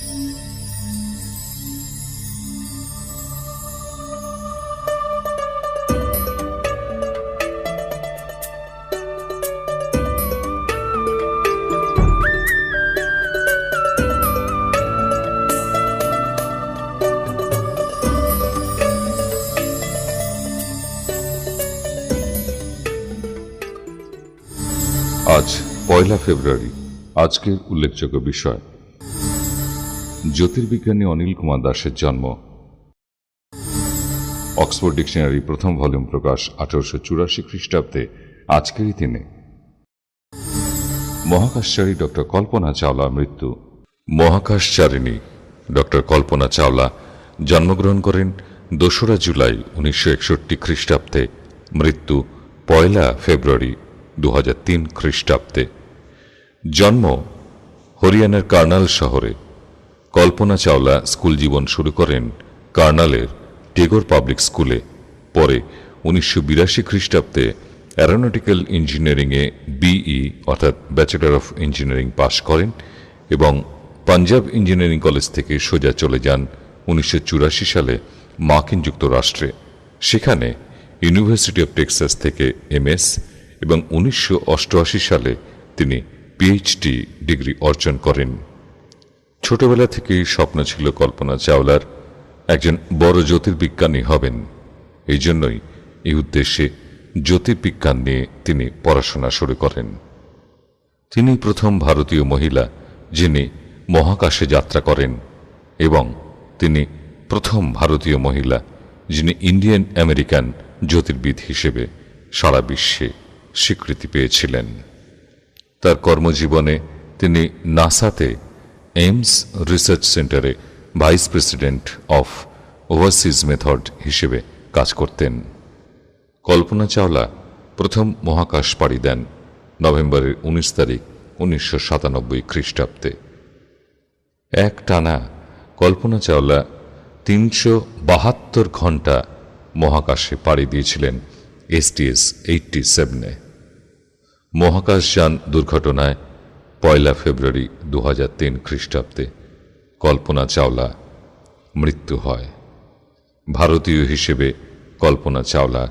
আজ ১ ফেব্রুয়ারি। আজকের উল্লেখযোগ্য বিষয়: জ্যোতির্বিজ্ঞানী অনিল কুমার দাসের জন্ম। অক্সফোর্ড ডিকশনারি প্রথম ভলিউম প্রকাশ ১৮৮৪ খ্রিস্টাব্দে আজকেরই দিনে। মহাকাশচারী ডক্টর কল্পনা চাওলার মৃত্যু। মহাকাশচারিণী ডক্টর কল্পনা চাওলা জন্মগ্রহণ করেন ২রা জুলাই ১৯৬১ খ্রিস্টাব্দে, মৃত্যু ১ ফেব্রুয়ারি ২০০৩ খ্রিস্টাব্দে। জন্ম হরিয়ানার কার্নাল শহরে। কল্পনা চাওলা স্কুল জীবন শুরু করেন কার্নালের টেগোর পাবলিক স্কুলে। পরে ১৯৮২ খ্রিস্টাব্দে অ্যারোনটিক্যাল ইঞ্জিনিয়ারিংয়ে বিই অর্থাৎ ব্যাচেলর অফ ইঞ্জিনিয়ারিং পাশ করেন এবং পাঞ্জাব ইঞ্জিনিয়ারিং কলেজ থেকে সোজা চলে যান ১৯৮৪ সালে মার্কিন যুক্তরাষ্ট্রে। সেখানে ইউনিভার্সিটি অব টেক্সাস থেকে এমএস এবং ১৯৮৮ সালে তিনি পিএইচডি ডিগ্রি অর্জন করেন। ছোটবেলা থেকেই স্বপ্ন ছিল কল্পনা চাওলার একজন বড় জ্যোতির্বিজ্ঞানী হবেন। এই জন্যই এই উদ্দেশ্যে জ্যোতির্বিজ্ঞান নিয়ে তিনি পড়াশোনা শুরু করেন। তিনি প্রথম ভারতীয় মহিলা যিনি মহাকাশে যাত্রা করেন এবং তিনি প্রথম ভারতীয় মহিলা যিনি ইন্ডিয়ান আমেরিকান জ্যোতির্বিদ হিসেবে সারা বিশ্বে স্বীকৃতি পেয়েছিলেন। তার কর্মজীবনে তিনি নাসাতে এইমস রিসার্চ সেন্টারে vice president of overseas method হিসেবে কাজ করতেন। কল্পনা চাওলা প্রথম মহাকাশ পাড়ি দেন নভেম্বরের ১৯ তারিখ ১৯৯৭ খ্রিস্টাব্দে। এক টানা কল্পনা চাওলা ৩৭২ ঘন্টা মহাকাশে পাড়ি দিয়েছিলেন STS-87-এ। মহাকাশযান দুর্ঘটনায় ১ ফেব্রুয়ারি ২০০৩ খ্রিস্টাব্দে কল্পনা চাওলা মৃত্যু হয়। ভারতীয় হিসেবে কল্পনা চাওলার